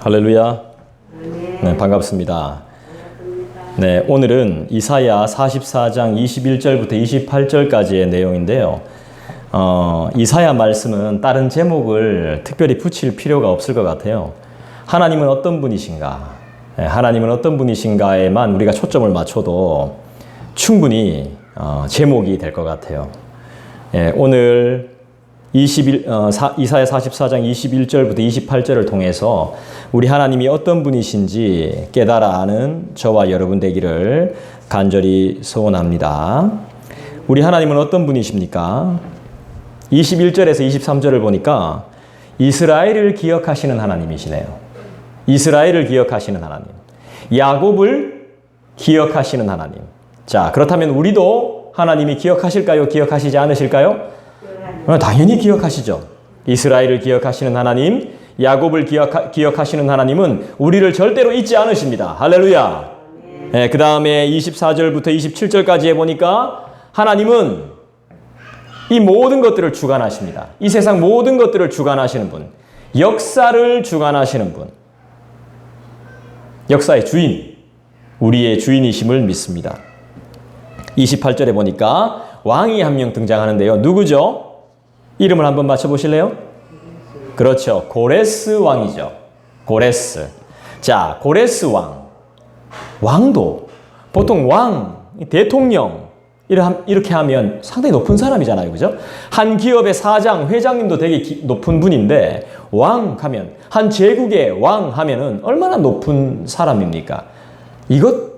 할렐루야. 네, 반갑습니다. 네, 오늘은 이사야 44장 21절부터 28절까지의 내용인데요. 이사야 말씀은 다른 제목을 특별히 붙일 필요가 없을 것 같아요. 하나님은 어떤 분이신가? 네, 하나님은 어떤 분이신가에만 우리가 초점을 맞춰도 충분히 제목이 될 것 같아요. 네, 오늘 이사야 44장 21절부터 28절을 통해서 우리 하나님이 어떤 분이신지 깨달아 아는 저와 여러분 되기를 간절히 소원합니다. 우리 하나님은 어떤 분이십니까? 21절에서 23절을 보니까 이스라엘을 기억하시는 하나님이시네요. 이스라엘을 기억하시는 하나님. 야곱을 기억하시는 하나님. 자, 그렇다면 우리도 하나님이 기억하실까요? 기억하시지 않으실까요? 당연히 기억하시죠. 이스라엘을 기억하시는 하나님, 야곱을 기억하시는 하나님은 우리를 절대로 잊지 않으십니다. 할렐루야. 네, 그 다음에 24절부터 27절까지 해보니까 하나님은 이 모든 것들을 주관하십니다. 이 세상 모든 것들을 주관하시는 분, 역사를 주관하시는 분, 역사의 주인, 우리의 주인이심을 믿습니다. 28절에 보니까 왕이 한 명 등장하는데요. 누구죠? 이름을 한번 맞춰보실래요? 그렇죠. 고레스 왕이죠. 고레스. 자, 고레스 왕. 왕도 보통 왕, 대통령 이렇게 하면 상당히 높은 사람이잖아요. 그죠? 한 기업의 사장, 회장님도 되게 높은 분인데 왕 하면, 한 제국의 왕 하면은 얼마나 높은 사람입니까?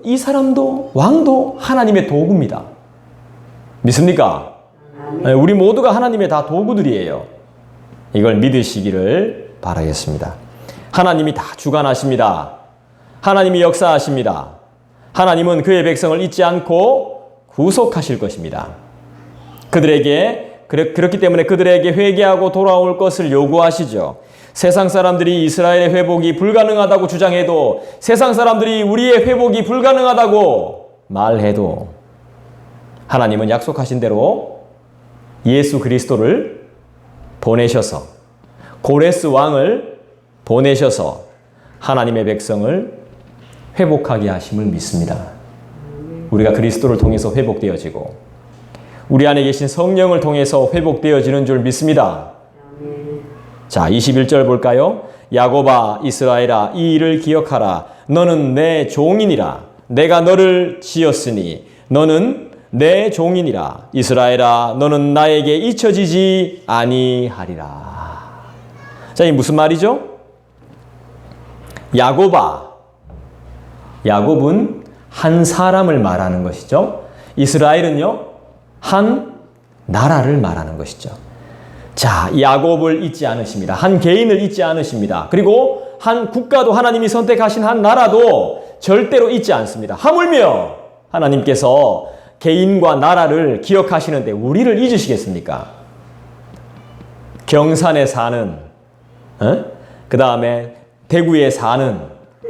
이 사람도, 왕도 하나님의 도구입니다. 믿습니까? 우리 모두가 하나님의 다 도구들이에요. 이걸 믿으시기를 바라겠습니다. 하나님이 다 주관하십니다. 하나님이 역사하십니다. 하나님은 그의 백성을 잊지 않고 구속하실 것입니다. 그렇기 때문에 그들에게 회개하고 돌아올 것을 요구하시죠. 세상 사람들이 이스라엘의 회복이 불가능하다고 주장해도, 세상 사람들이 우리의 회복이 불가능하다고 말해도 하나님은 약속하신 대로 예수 그리스도를 보내셔서, 고레스 왕을 보내셔서 하나님의 백성을 회복하게 하심을 믿습니다. 우리가 그리스도를 통해서 회복되어지고 우리 안에 계신 성령을 통해서 회복되어지는 줄 믿습니다. 자, 21절 볼까요? 야곱아, 이스라엘아, 이 일을 기억하라. 너는 내 종이니라. 내가 너를 지었으니 너는 내 종이니라. 이스라엘아, 너는 나에게 잊혀지지 아니하리라. 자, 이 무슨 말이죠? 야곱아. 야곱은 한 사람을 말하는 것이죠. 이스라엘은요, 한 나라를 말하는 것이죠. 자, 야곱을 잊지 않으십니다. 한 개인을 잊지 않으십니다. 그리고 한 국가도, 하나님이 선택하신 한 나라도 절대로 잊지 않습니다. 하물며 하나님께서 개인과 나라를 기억하시는데 우리를 잊으시겠습니까? 경산에 사는, 그 다음에 대구에 사는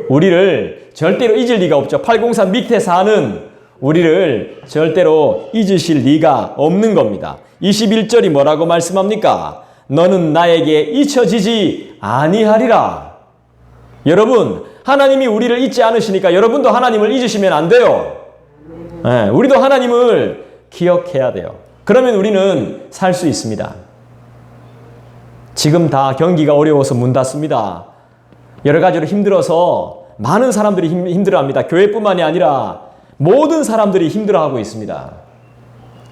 우리를 절대로 잊을 리가 없죠. 803 밑에 사는 우리를 절대로 잊으실 리가 없는 겁니다. 21절이 뭐라고 말씀합니까? 너는 나에게 잊혀지지 아니하리라. 여러분, 하나님이 우리를 잊지 않으시니까 여러분도 하나님을 잊으시면 안 돼요. 네, 우리도 하나님을 기억해야 돼요. 그러면 우리는 살 수 있습니다. 지금 다 경기가 어려워서 문 닫습니다. 여러 가지로 힘들어서 많은 사람들이 힘들어합니다. 교회뿐만이 아니라 모든 사람들이 힘들어하고 있습니다.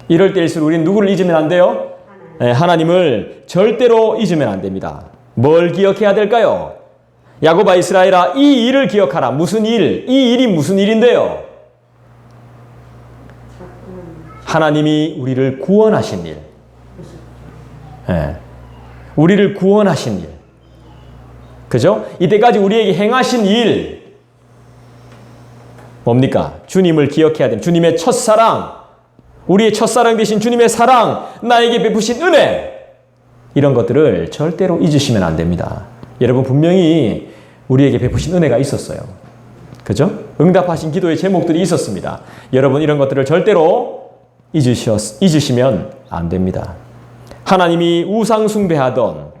이럴 때일수록 우리는 누구를 잊으면 안 돼요? 네, 하나님을 절대로 잊으면 안 됩니다. 뭘 기억해야 될까요? 야곱아, 이스라엘아, 이 일을 기억하라. 무슨 일? 이 일이 무슨 일인데요? 하나님이 우리를 구원하신 일. 네. 우리를 구원하신 일. 그죠? 이때까지 우리에게 행하신 일. 뭡니까? 주님을 기억해야 됩니다. 주님의 첫사랑, 우리의 첫사랑 되신 주님의 사랑, 나에게 베푸신 은혜. 이런 것들을 절대로 잊으시면 안 됩니다. 여러분, 분명히 우리에게 베푸신 은혜가 있었어요. 그죠? 응답하신 기도의 제목들이 있었습니다. 여러분, 이런 것들을 절대로 잊으시면 안 됩니다. 하나님이 우상 숭배하던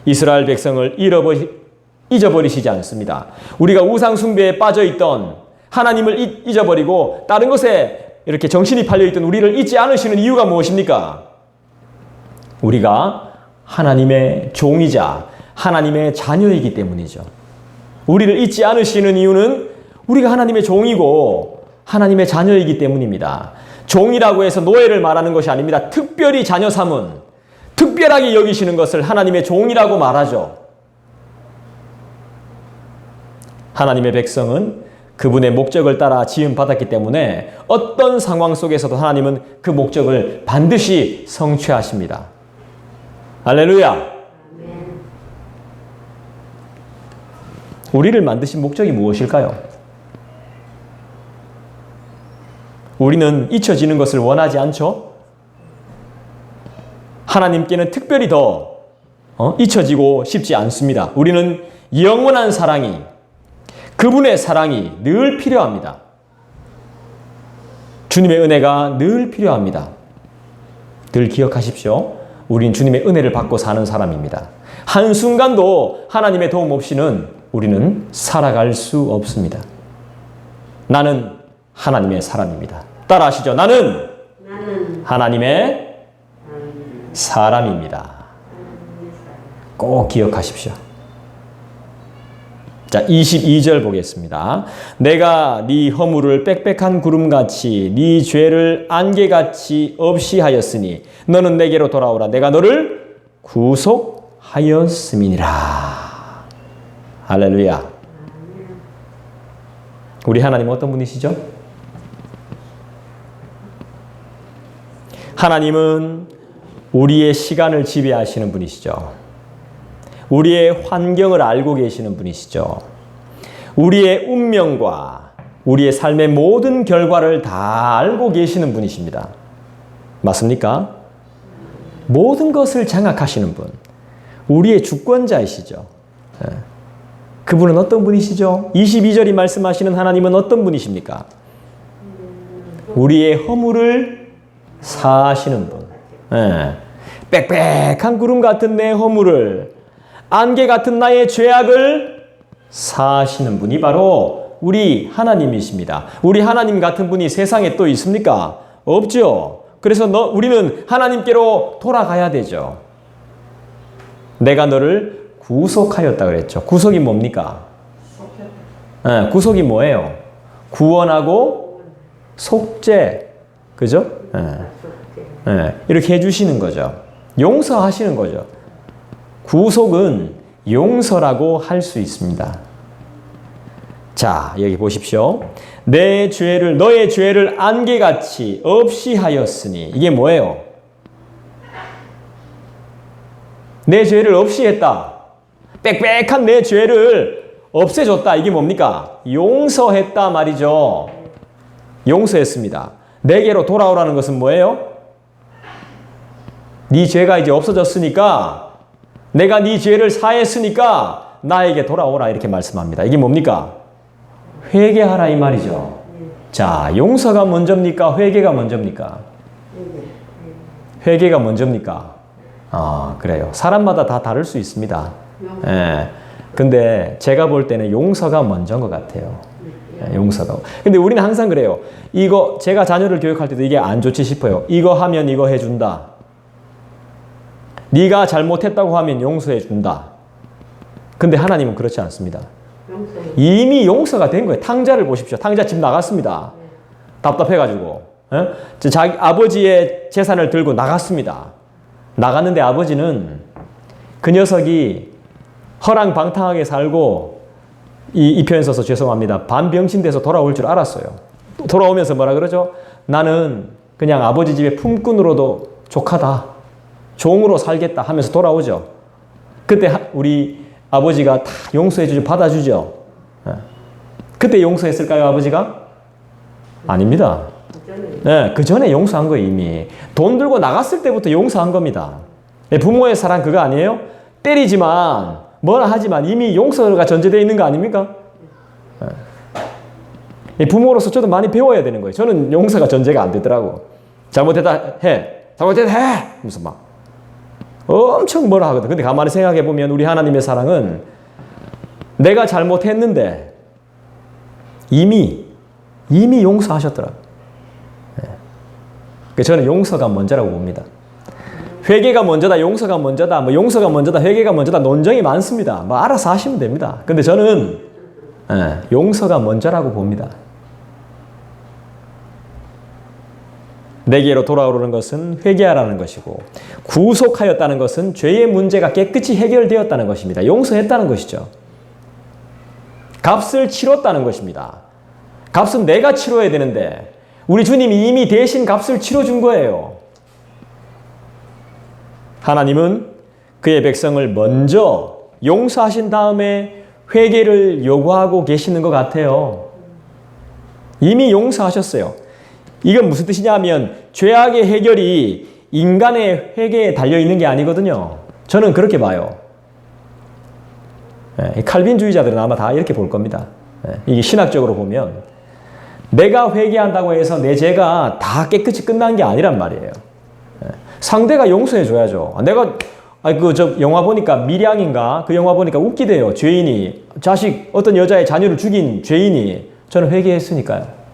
이스라엘 백성을 잊어버리시지 않습니다. 우리가 우상 숭배에 빠져 있던 하나님을 잊어버리고 다른 것에 이렇게 정신이 팔려 있던 우리를 잊지 않으시는 이유가 무엇입니까? 우리가 하나님의 종이자 하나님의 자녀이기 때문이죠. 우리를 잊지 않으시는 이유는 우리가 하나님의 종이고 하나님의 자녀이기 때문입니다. 종이라고 해서 노예를 말하는 것이 아닙니다. 특별히 자녀 삼은, 특별하게 여기시는 것을 하나님의 종이라고 말하죠. 하나님의 백성은 그분의 목적을 따라 지음받았기 때문에 어떤 상황 속에서도 하나님은 그 목적을 반드시 성취하십니다. 할렐루야! 우리를 만드신 목적이 무엇일까요? 우리는 잊혀지는 것을 원하지 않죠? 하나님께는 특별히 더 잊혀지고 싶지 않습니다. 우리는 영원한 사랑이, 그분의 사랑이 늘 필요합니다. 주님의 은혜가 늘 필요합니다. 늘 기억하십시오. 우린 주님의 은혜를 받고 사는 사람입니다. 한순간도 하나님의 도움 없이는 우리는 살아갈 수 없습니다. 나는 하나님의 사람입니다. 따라하시죠. 나는 하나님의 사람입니다. 꼭 기억하십시오. 자, 22절 보겠습니다. 내가 네 허물을 빽빽한 구름같이 네 죄를 안개같이 없이 하였으니 너는 내게로 돌아오라. 내가 너를 구속하였음이니라. 할렐루야. 우리 하나님은 어떤 분이시죠? 하나님은 우리의 시간을 지배하시는 분이시죠. 우리의 환경을 알고 계시는 분이시죠. 우리의 운명과 우리의 삶의 모든 결과를 다 알고 계시는 분이십니다. 맞습니까? 모든 것을 장악하시는 분. 우리의 주권자이시죠. 그분은 어떤 분이시죠? 22절이 말씀하시는 하나님은 어떤 분이십니까? 우리의 허물을 사하시는 분. 빽빽한 구름 같은 내 허물을, 안개 같은 나의 죄악을 사하시는 분이 바로 우리 하나님이십니다. 우리 하나님 같은 분이 세상에 또 있습니까? 없죠. 그래서 우리는 하나님께로 돌아가야 되죠. 내가 너를 구속하였다 그랬죠. 구속이 뭡니까? 구속이 뭐예요? 구원하고 속죄. 그죠? 이렇게 해주시는 거죠. 용서하시는 거죠. 구속은 용서라고 할 수 있습니다. 자, 여기 보십시오. 너의 죄를 안개같이 없이 하였으니. 이게 뭐예요? 내 죄를 없이 했다. 빽빽한 내 죄를 없애줬다. 이게 뭡니까? 용서했다 말이죠. 용서했습니다. 내게로 돌아오라는 것은 뭐예요? 네 죄가 이제 없어졌으니까, 내가 네 죄를 사했으니까 나에게 돌아오라 이렇게 말씀합니다. 이게 뭡니까? 회개하라 이 말이죠. 자, 용서가 먼저입니까? 회개가 먼저입니까? 회개가 먼저입니까? 그래요. 사람마다 다 다를 수 있습니다. 근데 제가 볼 때는 용서가 먼저인 것 같아요. 용서가. 근데 우리는 항상 그래요. 이거 제가 자녀를 교육할 때도 이게 안 좋지 싶어요. 이거 하면 이거 해준다. 네가 잘못했다고 하면 용서해 준다. 근데 하나님은 그렇지 않습니다. 이미 용서가 된 거예요. 탕자를 보십시오. 탕자 집 나갔습니다. 답답해가지고. 자기 아버지의 재산을 들고 나갔습니다. 나갔는데 아버지는 그 녀석이 허랑방탕하게 살고 이 표현 써서 죄송합니다. 반병신돼서 돌아올 줄 알았어요. 돌아오면서 뭐라 그러죠? 나는 그냥 아버지 집의 품꾼으로도 족하다. 종으로 살겠다 하면서 돌아오죠. 그때 우리 아버지가 다 용서해주죠. 받아주죠. 그때 용서했을까요, 아버지가? 아닙니다. 그 전에 용서한 거예요, 이미. 돈 들고 나갔을 때부터 용서한 겁니다. 부모의 사랑 그거 아니에요? 때리지만, 뭐라 하지만 이미 용서가 전제되어 있는 거 아닙니까? 부모로서 저도 많이 배워야 되는 거예요. 저는 용서가 전제가 안 되더라고. 잘못했다 해. 잘못했다 해. 무슨 막. 엄청 뭐라 하거든. 근데 가만히 생각해 보면 우리 하나님의 사랑은, 내가 잘못했는데 이미 용서하셨더라고요. 저는 용서가 먼저라고 봅니다. 회개가 먼저다, 용서가 먼저다, 용서가 먼저다, 회개가 먼저다 논쟁이 많습니다. 알아서 하시면 됩니다. 근데 저는 용서가 먼저라고 봅니다. 내게로 돌아오는 것은 회개하라는 것이고 구속하였다는 것은 죄의 문제가 깨끗이 해결되었다는 것입니다. 용서했다는 것이죠. 값을 치렀다는 것입니다. 값은 내가 치러야 되는데 우리 주님이 이미 대신 값을 치러준 거예요. 하나님은 그의 백성을 먼저 용서하신 다음에 회개를 요구하고 계시는 것 같아요. 이미 용서하셨어요. 이건 무슨 뜻이냐면 죄악의 해결이 인간의 회개에 달려있는 게 아니거든요. 저는 그렇게 봐요. 칼빈주의자들은 아마 다 이렇게 볼 겁니다. 이게 신학적으로 보면 내가 회개한다고 해서 내 죄가 다 깨끗이 끝난 게 아니란 말이에요. 상대가 용서해 줘야죠. 내가 영화 보니까 미량인가 그 영화 보니까 웃기대요. 죄인이 어떤 여자의 자녀를 죽인 죄인이 저는 회개했으니까요.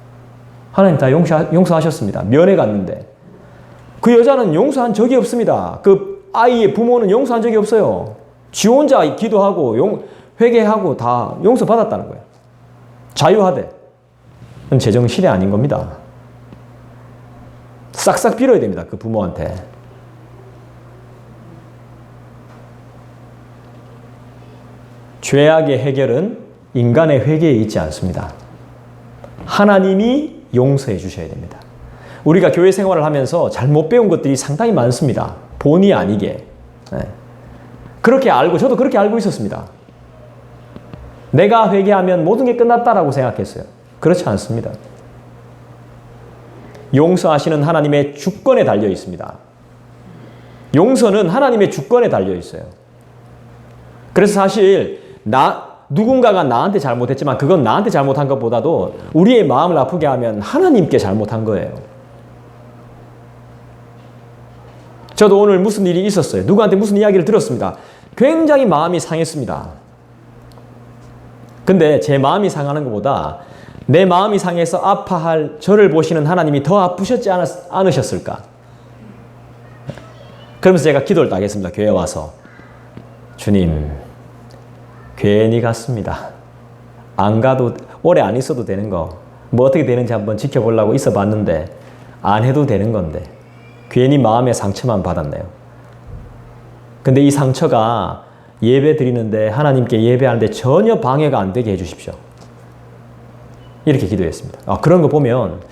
하나님 다 용서하셨습니다. 면회 갔는데 그 여자는 용서한 적이 없습니다. 그 아이의 부모는 용서한 적이 없어요. 지 혼자 기도하고 회개하고 다 용서받았다는 거예요. 자유하되. 그건 제정신이 아닌 겁니다. 싹싹 빌어야 됩니다. 그 부모한테. 죄악의 해결은 인간의 회개에 있지 않습니다. 하나님이 용서해 주셔야 됩니다. 우리가 교회 생활을 하면서 잘못 배운 것들이 상당히 많습니다. 본의 아니게. 그렇게 알고, 저도 그렇게 알고 있었습니다. 내가 회개하면 모든 게 끝났다라고 생각했어요. 그렇지 않습니다. 용서하시는 하나님의 주권에 달려 있습니다. 용서는 하나님의 주권에 달려 있어요. 그래서 사실 누군가가 나한테 잘못했지만 그건 나한테 잘못한 것보다도 우리의 마음을 아프게 하면 하나님께 잘못한 거예요. 저도 오늘 무슨 일이 있었어요. 누구한테 무슨 이야기를 들었습니다. 굉장히 마음이 상했습니다. 근데 제 마음이 상하는 것보다 내 마음이 상해서 아파할 저를 보시는 하나님이 더 아프셨지 않으셨을까? 그러면서 제가 기도를 하겠습니다. 교회에 와서. 주님, 괜히 갔습니다. 안 가도, 오래 안 있어도 되는 거. 어떻게 되는지 한번 지켜보려고 있어 봤는데 안 해도 되는 건데 괜히 마음의 상처만 받았네요. 근데 이 상처가 예배 드리는데 하나님께 예배하는데 전혀 방해가 안 되게 해주십시오. 이렇게 기도했습니다. 그런 거 보면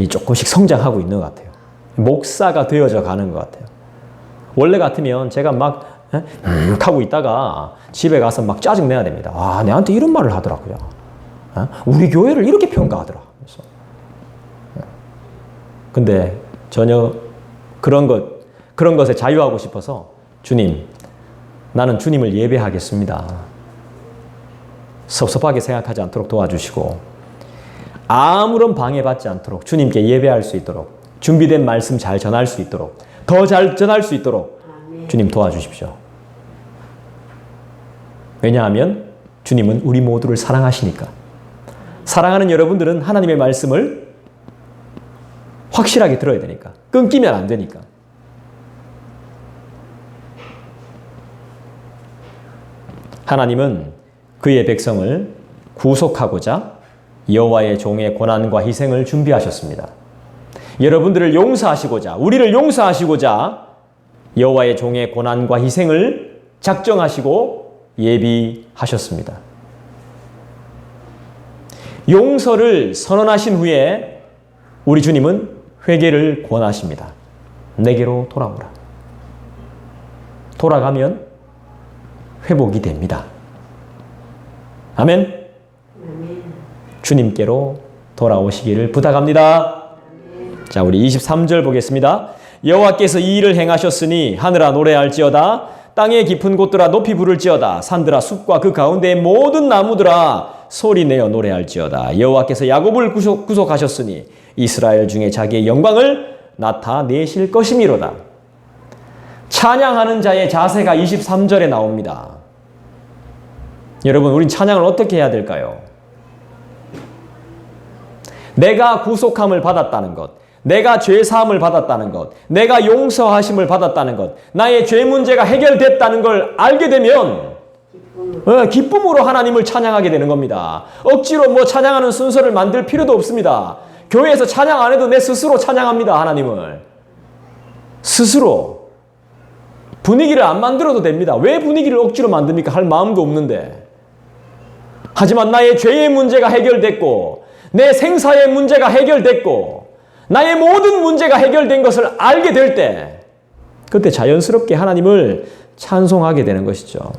조금씩 성장하고 있는 것 같아요. 목사가 되어져 가는 것 같아요. 원래 같으면 제가 막 하고 있다가 집에 가서 막 짜증내야 됩니다. 내한테 이런 말을 하더라고요. 우리 교회를 이렇게 평가하더라. 근데 전혀 그런 것에 자유하고 싶어서 주님, 나는 주님을 예배하겠습니다. 섭섭하게 생각하지 않도록 도와주시고 아무런 방해받지 않도록 주님께 예배할 수 있도록 준비된 말씀 잘 전할 수 있도록 더 잘 전할 수 있도록 주님 도와주십시오. 왜냐하면 주님은 우리 모두를 사랑하시니까. 사랑하는 여러분들은 하나님의 말씀을 확실하게 들어야 되니까. 끊기면 안 되니까. 하나님은 그의 백성을 구속하고자 여호와의 종의 고난과 희생을 준비하셨습니다. 여러분들을 용서하시고자, 우리를 용서하시고자 여호와의 종의 고난과 희생을 작정하시고 예비하셨습니다. 용서를 선언하신 후에 우리 주님은 회개를 권하십니다. 내게로 돌아오라. 돌아가면 회복이 됩니다. 아멘. 주님께로 돌아오시기를 부탁합니다. 자, 우리 23절 보겠습니다. 여호와께서 이 일을 행하셨으니 하늘아 노래할지어다. 땅의 깊은 곳들아 높이 부를지어다. 산들아 숲과 그 가운데의 모든 나무들아 소리내어 노래할지어다. 여호와께서 야곱을 구속하셨으니 이스라엘 중에 자기의 영광을 나타내실 것이미로다. 찬양하는 자의 자세가 23절에 나옵니다. 여러분, 우린 찬양을 어떻게 해야 될까요? 내가 구속함을 받았다는 것, 내가 죄사함을 받았다는 것, 내가 용서하심을 받았다는 것, 나의 죄 문제가 해결됐다는 걸 알게 되면 기쁨으로 하나님을 찬양하게 되는 겁니다. 억지로 뭐 찬양하는 순서를 만들 필요도 없습니다. 교회에서 찬양 안 해도 내 스스로 찬양합니다. 하나님을 스스로. 분위기를 안 만들어도 됩니다. 왜 분위기를 억지로 만듭니까? 할 마음도 없는데. 하지만 나의 죄의 문제가 해결됐고, 내 생사의 문제가 해결됐고, 나의 모든 문제가 해결된 것을 알게 될 때, 그때 자연스럽게 하나님을 찬송하게 되는 것이죠.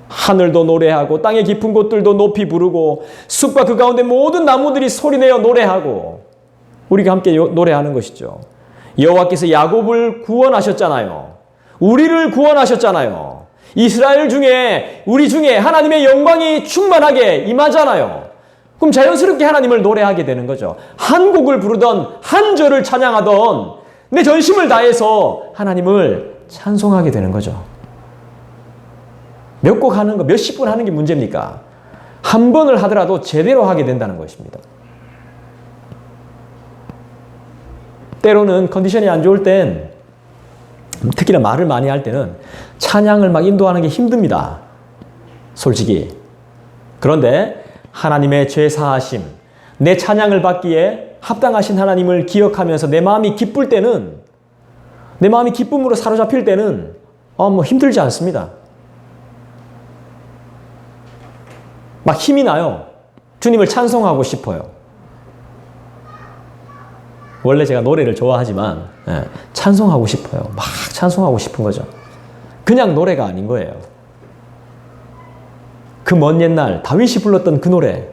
하늘도 노래하고 땅의 깊은 곳들도 높이 부르고 숲과 그 가운데 모든 나무들이 소리내어 노래하고 우리가 함께 노래하는 것이죠. 여호와께서 야곱을 구원하셨잖아요. 우리를 구원하셨잖아요. 이스라엘 중에, 우리 중에 하나님의 영광이 충만하게 임하잖아요. 그럼 자연스럽게 하나님을 노래하게 되는 거죠. 한 곡을 부르던, 한 절을 찬양하던 내 전심을 다해서 하나님을 찬송하게 되는 거죠. 몇 곡 하는 거, 몇십 분 하는 게 문제입니까? 한 번을 하더라도 제대로 하게 된다는 것입니다. 때로는 컨디션이 안 좋을 땐, 특히나 말을 많이 할 때는 찬양을 막 인도하는 게 힘듭니다. 솔직히. 그런데 하나님의 죄 사하심, 내 찬양을 받기에 합당하신 하나님을 기억하면서 내 마음이 기쁠 때는, 내 마음이 기쁨으로 사로잡힐 때는 뭐 힘들지 않습니다. 막 힘이 나요. 주님을 찬송하고 싶어요. 원래 제가 노래를 좋아하지만 찬송하고 싶어요. 막 찬송하고 싶은 거죠. 그냥 노래가 아닌 거예요. 그 먼 옛날 다윗이 불렀던 그 노래,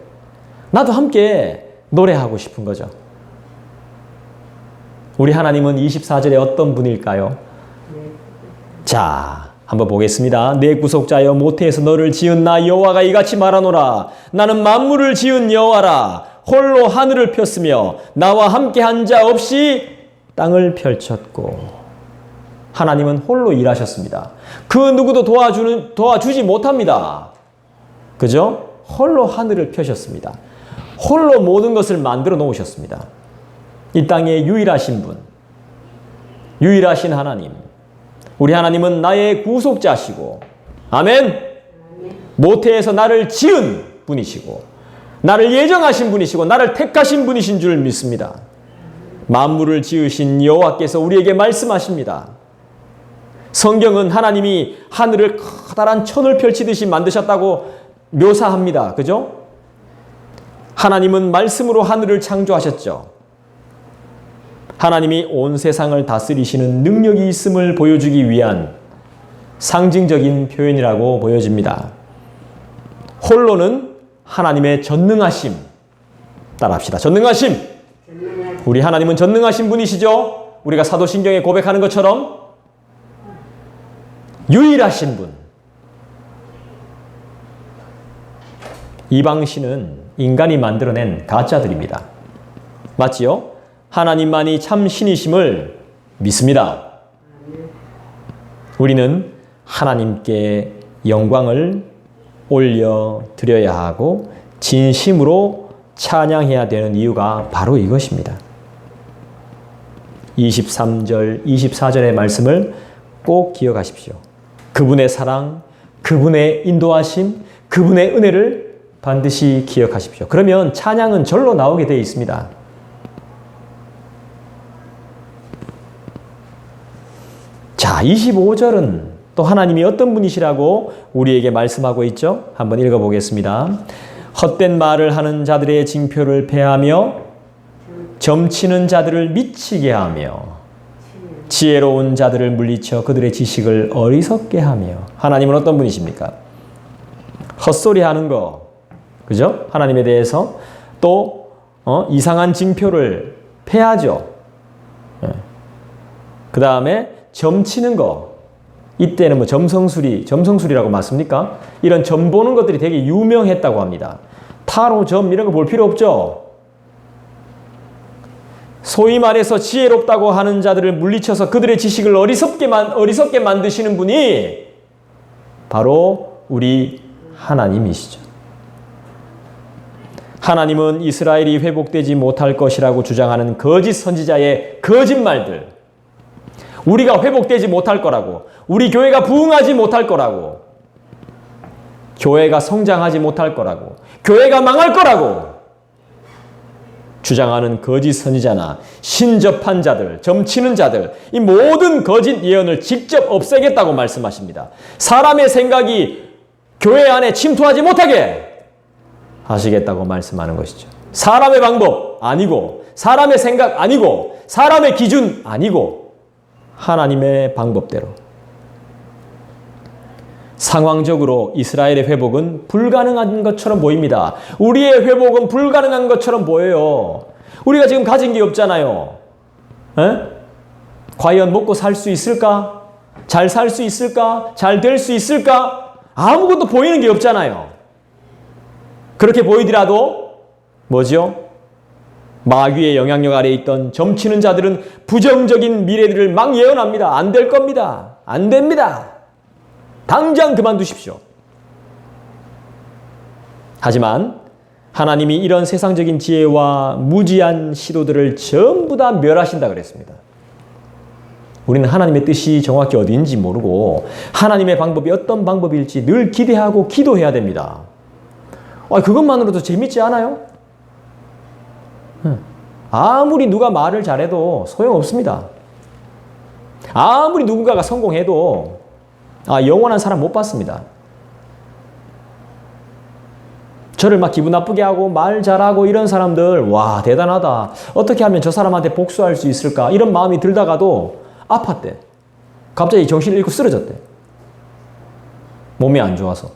나도 함께 노래하고 싶은 거죠. 우리 하나님은 24절에 어떤 분일까요? 자, 한번 보겠습니다. 내 구속자여, 모태에서 너를 지은 나 여호와가 이같이 말하노라. 나는 만물을 지은 여호와라. 홀로 하늘을 폈으며 나와 함께 한 자 없이 땅을 펼쳤고. 하나님은 홀로 일하셨습니다. 그 누구도 도와주지 못합니다. 그죠? 홀로 하늘을 펴셨습니다. 홀로 모든 것을 만들어 놓으셨습니다. 이 땅에 유일하신 분, 유일하신 하나님, 우리 하나님은 나의 구속자시고, 아멘. 모태에서 나를 지은 분이시고, 나를 예정하신 분이시고, 나를 택하신 분이신 줄 믿습니다. 만물을 지으신 여호와께서 우리에게 말씀하십니다. 성경은 하나님이 하늘을 커다란 천을 펼치듯이 만드셨다고 묘사합니다. 그죠? 하나님은 말씀으로 하늘을 창조하셨죠. 하나님이 온 세상을 다스리시는 능력이 있음을 보여주기 위한 상징적인 표현이라고 보여집니다. 홀로는 하나님의 전능하심. 따라합시다. 전능하심. 우리 하나님은 전능하신 분이시죠. 우리가 사도신경에 고백하는 것처럼 유일하신 분. 이방신은 인간이 만들어낸 가짜들입니다. 맞지요? 하나님만이 참 신이심을 믿습니다. 우리는 하나님께 영광을 올려드려야 하고 진심으로 찬양해야 되는 이유가 바로 이것입니다. 23절, 24절의 말씀을 꼭 기억하십시오. 그분의 사랑, 그분의 인도하심, 그분의 은혜를 반드시 기억하십시오. 그러면 찬양은 절로 나오게 되어 있습니다. 자, 25절은 또 하나님이 어떤 분이시라고 우리에게 말씀하고 있죠? 한번 읽어보겠습니다. 헛된 말을 하는 자들의 징표를 패하며 점치는 자들을 미치게 하며 지혜로운 자들을 물리쳐 그들의 지식을 어리석게 하며. 하나님은 어떤 분이십니까? 헛소리 하는 거, 그죠? 하나님에 대해서 또 이상한 징표를 패하죠. 그 다음에 점치는 거. 이때는 뭐 점성술이라고 맞습니까? 이런 점 보는 것들이 되게 유명했다고 합니다. 타로, 점 이런 거 볼 필요 없죠. 소위 말해서 지혜롭다고 하는 자들을 물리쳐서 그들의 지식을 어리석게 만드시는 분이 바로 우리 하나님이시죠. 하나님은 이스라엘이 회복되지 못할 것이라고 주장하는 거짓 선지자의 거짓말들, 우리가 회복되지 못할 거라고, 우리 교회가 부흥하지 못할 거라고, 교회가 성장하지 못할 거라고, 교회가 망할 거라고 주장하는 거짓 선지자나 신접한 자들, 점치는 자들, 이 모든 거짓 예언을 직접 없애겠다고 말씀하십니다. 사람의 생각이 교회 안에 침투하지 못하게 하시겠다고 말씀하는 것이죠. 사람의 방법 아니고, 사람의 생각 아니고, 사람의 기준 아니고 하나님의 방법대로. 상황적으로 이스라엘의 회복은 불가능한 것처럼 보입니다. 우리의 회복은 불가능한 것처럼 보여요. 우리가 지금 가진 게 없잖아요. 에? 과연 먹고 살 수 있을까? 잘 살 수 있을까? 잘 될 수 있을까? 아무것도 보이는 게 없잖아요. 그렇게 보이더라도 뭐죠? 마귀의 영향력 아래에 있던 점치는 자들은 부정적인 미래들을 막 예언합니다. 안 될 겁니다. 안 됩니다. 당장 그만두십시오. 하지만 하나님이 이런 세상적인 지혜와 무지한 시도들을 전부 다 멸하신다 그랬습니다. 우리는 하나님의 뜻이 정확히 어디인지 모르고 하나님의 방법이 어떤 방법일지 늘 기대하고 기도해야 됩니다. 그것만으로도 재밌지 않아요? 아무리 누가 말을 잘해도 소용없습니다. 아무리 누군가가 성공해도 영원한 사람 못 봤습니다. 저를 막 기분 나쁘게 하고 말 잘하고 이런 사람들, 와 대단하다. 어떻게 하면 저 사람한테 복수할 수 있을까? 이런 마음이 들다가도 아팠대. 갑자기 정신을 잃고 쓰러졌대. 몸이 안 좋아서.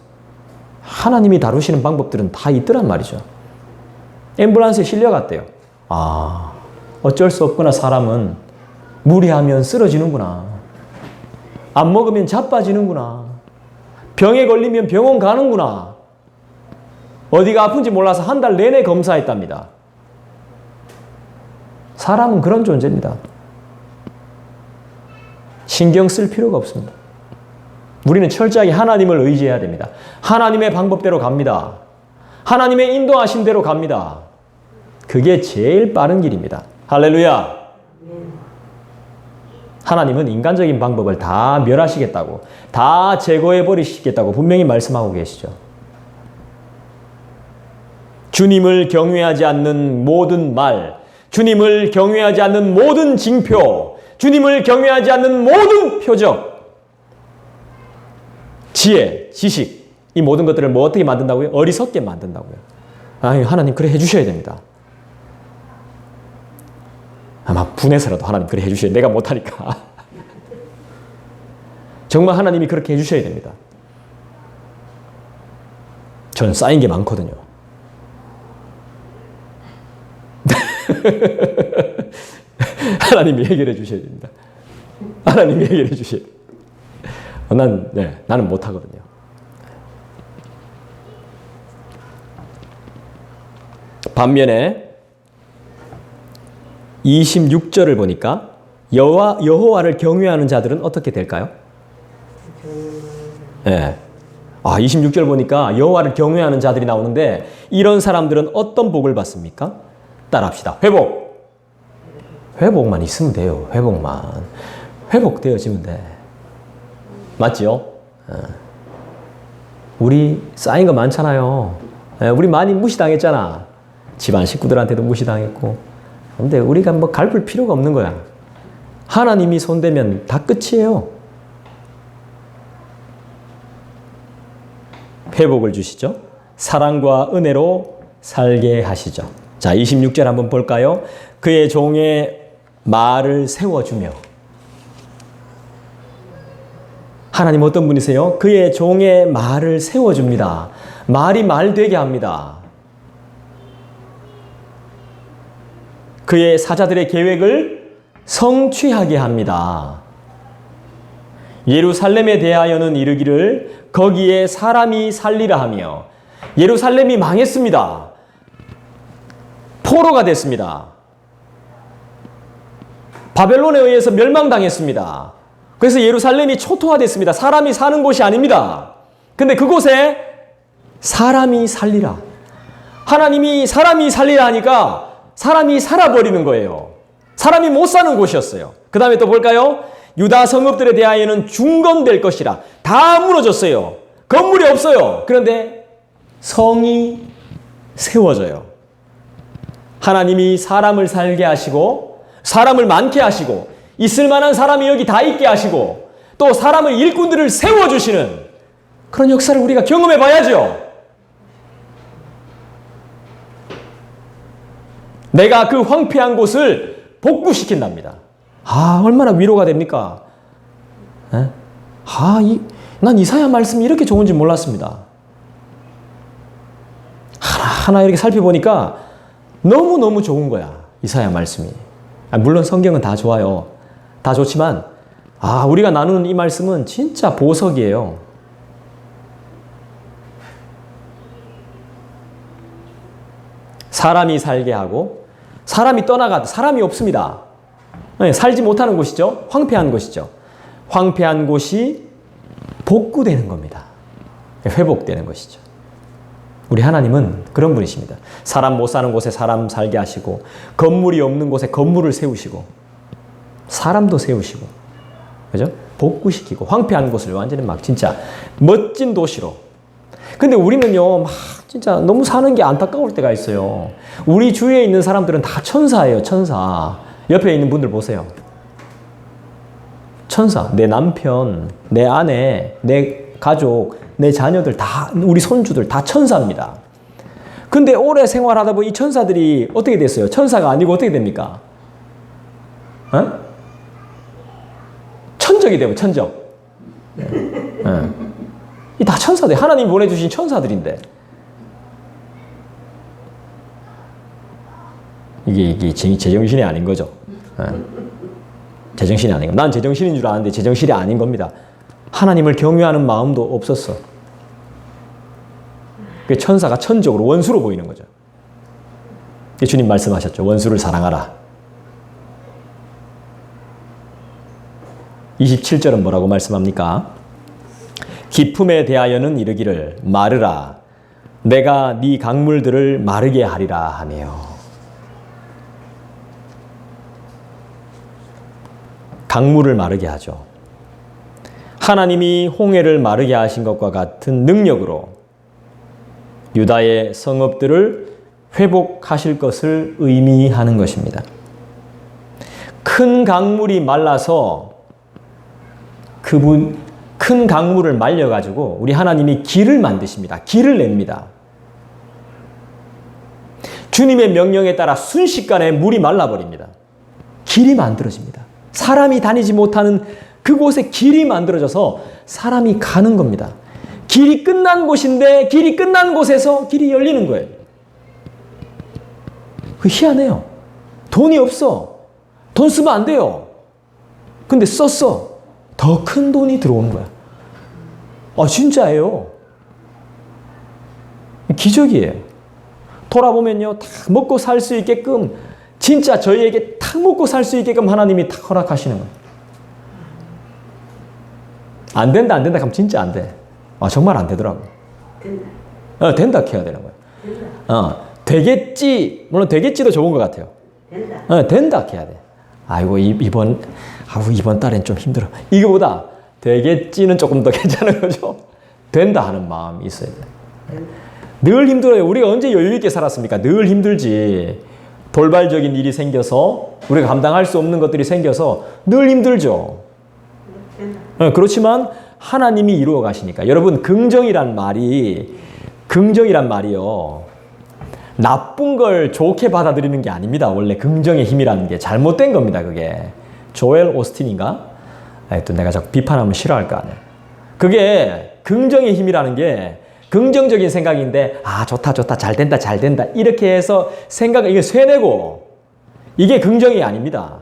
하나님이 다루시는 방법들은 다 있더란 말이죠. 앰뷸런스에 실려갔대요. 어쩔 수 없구나. 사람은 무리하면 쓰러지는구나. 안 먹으면 자빠지는구나. 병에 걸리면 병원 가는구나. 어디가 아픈지 몰라서 한 달 내내 검사했답니다. 사람은 그런 존재입니다. 신경 쓸 필요가 없습니다. 우리는 철저하게 하나님을 의지해야 됩니다. 하나님의 방법대로 갑니다. 하나님의 인도하신 대로 갑니다. 그게 제일 빠른 길입니다. 할렐루야! 하나님은 인간적인 방법을 다 멸하시겠다고, 다 제거해버리시겠다고 분명히 말씀하고 계시죠. 주님을 경외하지 않는 모든 말, 주님을 경외하지 않는 모든 징표, 주님을 경외하지 않는 모든 표적, 지혜, 지식, 이 모든 것들을 뭐 어떻게 만든다고요? 어리석게 만든다고요. 하나님 그래 해주셔야 됩니다. 아마 분해서라도 하나님 그래 해주셔야, 내가 못하니까. 정말 하나님이 그렇게 해주셔야 됩니다. 저는 쌓인 게 많거든요. 하나님이 해결해 주셔야 됩니다. 하나님이 해결해 주셔야 됩니다. 나는 못하거든요. 반면에 26절을 보니까 여호와를 경외하는 자들은 어떻게 될까요? 26절 보니까 여호와를 경외하는 자들이 나오는데 이런 사람들은 어떤 복을 받습니까? 따라합시다. 회복만 있으면 돼요. 회복되어지면 돼. 맞죠? 우리 쌓인 거 많잖아요. 우리 많이 무시당했잖아. 집안 식구들한테도 무시당했고. 근데 우리가 뭐 갈플 필요가 없는 거야. 하나님이 손대면 다 끝이에요. 회복을 주시죠. 사랑과 은혜로 살게 하시죠. 자, 26절 한번 볼까요? 그의 종의 말을 세워주며. 하나님 어떤 분이세요? 그의 종의 말을 세워줍니다. 말이 말되게 합니다. 그의 사자들의 계획을 성취하게 합니다. 예루살렘에 대하여는 이르기를 거기에 사람이 살리라 하며. 예루살렘이 망했습니다. 포로가 됐습니다. 바벨론에 의해서 멸망당했습니다. 그래서 예루살렘이 초토화됐습니다. 사람이 사는 곳이 아닙니다. 근데 그곳에 사람이 살리라. 하나님이 사람이 살리라 하니까 사람이 살아버리는 거예요. 사람이 못 사는 곳이었어요. 그 다음에 또 볼까요? 유다 성읍들에 대하여는 중건될 것이라. 다 무너졌어요. 건물이 없어요. 그런데 성이 세워져요. 하나님이 사람을 살게 하시고 사람을 많게 하시고 있을 만한 사람이 여기 다 있게 하시고 또 사람을 일꾼들을 세워주시는 그런 역사를 우리가 경험해 봐야죠. 내가 그 황폐한 곳을 복구시킨답니다. 아, 얼마나 위로가 됩니까? 난 이사야 말씀이 이렇게 좋은지 몰랐습니다. 하나하나 이렇게 살펴보니까 너무너무 좋은 거야. 이사야 말씀이. 물론 성경은 다 좋아요. 다 좋지만 우리가 나누는 이 말씀은 진짜 보석이에요. 사람이 살게 하고 사람이 떠나가 사람이 없습니다. 살지 못하는 곳이죠. 황폐한 곳이죠. 황폐한 곳이 복구되는 겁니다. 회복되는 것이죠. 우리 하나님은 그런 분이십니다. 사람 못 사는 곳에 사람 살게 하시고 건물이 없는 곳에 건물을 세우시고 사람도 세우시고 그죠? 복구시키고 황폐한 곳을 완전히 막 진짜 멋진 도시로. 근데 우리는요 막 진짜 너무 사는 게 안타까울 때가 있어요. 우리 주위에 있는 사람들은 다 천사예요. 천사. 옆에 있는 분들 보세요. 천사. 내 남편, 내 아내, 내 가족, 내 자녀들 다, 우리 손주들 다 천사입니다. 근데 오래 생활하다 보니 이 천사들이 어떻게 됐어요? 천사가 아니고 어떻게 됩니까? 천적이 되고 천적. 이 다 천사들. 하나님 보내주신 천사들인데. 이게 제정신이 아닌 거죠. 제정신이 아닌 거. 난 제정신인 줄 아는데 제정신이 아닌 겁니다. 하나님을 경외하는 마음도 없었어. 그 천사가 천적으로 원수로 보이는 거죠. 주님 말씀하셨죠. 원수를 사랑하라. 27절은 뭐라고 말씀합니까? 기품에 대하여는 이르기를 마르라. 내가 네 강물들을 마르게 하리라 하며. 강물을 마르게 하죠. 하나님이 홍해를 마르게 하신 것과 같은 능력으로 유다의 성읍들을 회복하실 것을 의미하는 것입니다. 큰 강물이 말라서 큰 강물을 말려가지고 우리 하나님이 길을 만드십니다. 길을 냅니다. 주님의 명령에 따라 순식간에 물이 말라버립니다. 길이 만들어집니다. 사람이 다니지 못하는 그곳에 길이 만들어져서 사람이 가는 겁니다. 길이 끝난 곳인데 길이 끝난 곳에서 길이 열리는 거예요. 그 희한해요. 돈이 없어. 돈 쓰면 안 돼요. 근데 썼어. 더 큰 돈이 들어오는 거야. 진짜예요. 기적이에요. 돌아보면요. 다 먹고 살 수 있게끔 진짜 저희에게 탁 먹고 살 수 있게끔 하나님이 탁 허락하시는 거예요. 안 된다 하면 진짜 안 돼. 정말 안 되더라고. 된다. 된다 해야 되는 거야. 되겠지. 물론 되겠지도 좋은 것 같아요. 된다 해야 돼. 이번 달엔 좀 힘들어. 이거보다 되겠지는 조금 더 괜찮은 거죠. 된다 하는 마음이 있어야 돼. 늘 힘들어요. 우리가 언제 여유 있게 살았습니까? 늘 힘들지. 돌발적인 일이 생겨서 우리가 감당할 수 없는 것들이 생겨서 늘 힘들죠. 그렇지만 하나님이 이루어 가시니까. 여러분 긍정이란 말이요. 나쁜 걸 좋게 받아들이는 게 아닙니다. 원래 긍정의 힘이라는 게 잘못된 겁니다. 그게. 조엘 오스틴인가? 또 내가 자꾸 비판하면 싫어할 거 아니에요. 그게 긍정의 힘이라는 게 긍정적인 생각인데 좋다 잘 된다 이렇게 해서 생각을 이게 쇠내고 이게 긍정이 아닙니다.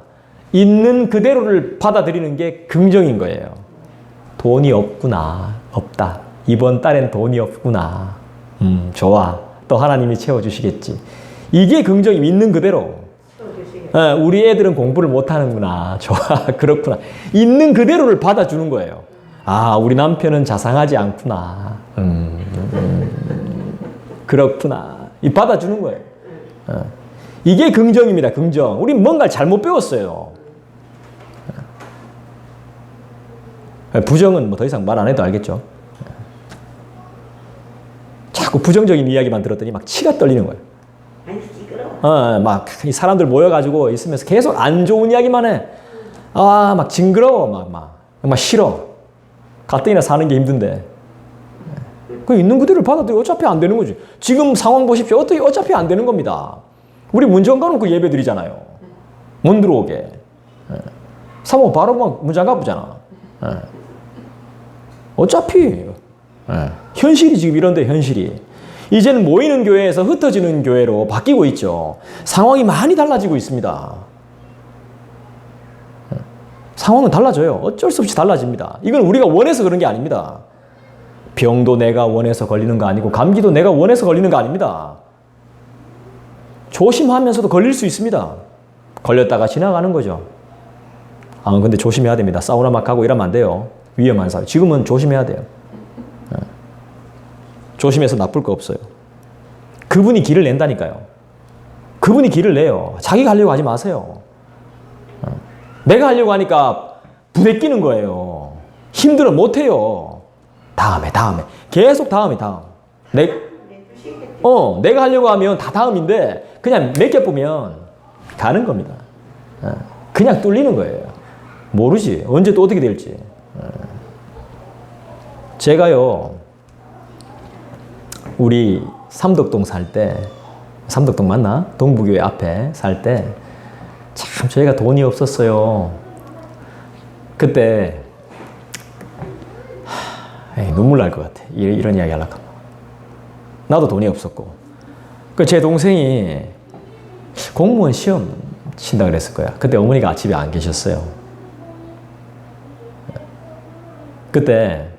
있는 그대로를 받아들이는 게 긍정인 거예요. 돈이 없구나. 없다. 이번 달엔 돈이 없구나. 좋아. 또 하나님이 채워주시겠지. 이게 긍정이 있는 그대로. 우리 애들은 공부를 못하는구나. 좋아. 그렇구나. 있는 그대로를 받아주는 거예요. 우리 남편은 자상하지 않구나. 그렇구나. 이 받아주는 거예요. 이게 긍정입니다. 긍정. 우리 뭔가를 잘못 배웠어요. 부정은 뭐 더 이상 말 안 해도 알겠죠. 자꾸 부정적인 이야기만 들었더니 막 치가 떨리는 거예요. 막 이 사람들 모여가지고 있으면서 계속 안 좋은 이야기만 해. 막 징그러워. 막 싫어. 가뜩이나 사는 게 힘든데. 그 있는 그대로 받아들여. 어차피 안 되는 거지. 지금 상황 보십시오. 어차피 안 되는 겁니다. 우리 문전 가놓고 예배 드리잖아요. 못 들어오게. 사모 바로 막 문장 가보잖아. 어차피 현실이 지금 이런데 현실이. 이제는 모이는 교회에서 흩어지는 교회로 바뀌고 있죠. 상황이 많이 달라지고 있습니다. 상황은 달라져요. 어쩔 수 없이 달라집니다. 이건 우리가 원해서 그런 게 아닙니다. 병도 내가 원해서 걸리는 거 아니고 감기도 내가 원해서 걸리는 거 아닙니다. 조심하면서도 걸릴 수 있습니다. 걸렸다가 지나가는 거죠. 근데 조심해야 됩니다. 사우나 막 가고 이러면 안 돼요. 위험한 사회. 지금은 조심해야 돼요. 조심해서 나쁠 거 없어요. 그분이 길을 낸다니까요. 그분이 길을 내요. 자기가 하려고 하지 마세요. 내가 하려고 하니까 부대끼는 거예요. 힘들어 못해요. 다음에. 계속 다음. 내가 하려고 하면 다 다음인데 그냥 맡겨보면 가는 겁니다. 그냥 뚫리는 거예요. 모르지. 언제 또 어떻게 될지. 제가요. 우리 삼덕동 살 때, 삼덕동 맞나? 동부교회 앞에 살 때 참 저희가 돈이 없었어요. 그때 눈물 날 것 같아. 이런 이야기 하려고 하면. 나도 돈이 없었고. 제 동생이 공무원 시험 친다 그랬을 거야. 그때 어머니가 집에 안 계셨어요. 그때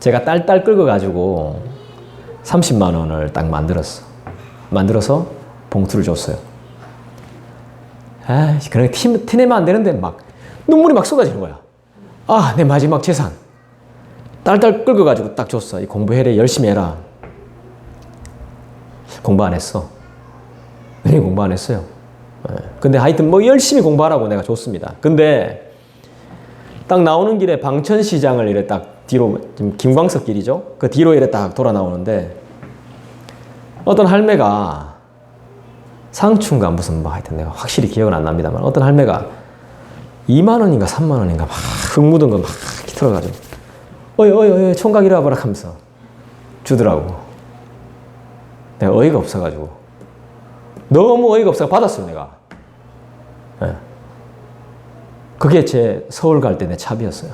제가 딸 끌고 가지고 30만 원을 딱 만들어서 봉투를 줬어요. 그렇게 티내면 안 되는데 막 눈물이 막 쏟아지는 거야. 내 마지막 재산. 딸 끌고 가지고 딱 줬어. 공부해라. 열심히 해라. 공부 안 했어. 왜 공부 안 했어요? 근데 하여튼 뭐 열심히 공부하라고 내가 줬습니다. 근데 딱 나오는 길에 방천시장을 이래 딱 뒤로, 지금 김광석 길이죠? 그 뒤로 이래 딱 돌아 나오는데 어떤 할매가 상춘가 무슨 뭐 하여튼 내가 확실히 기억은 안 납니다만 어떤 할매가 2만 원인가 3만 원인가 막 흙 묻은 거 막 들어가지고 어이 총각 이리 와보라 하면서 주더라고. 내가 어이가 없어가지고 너무 어이가 없어서 받았어요 내가. 그게 제 서울 갈 때 내 차비였어요.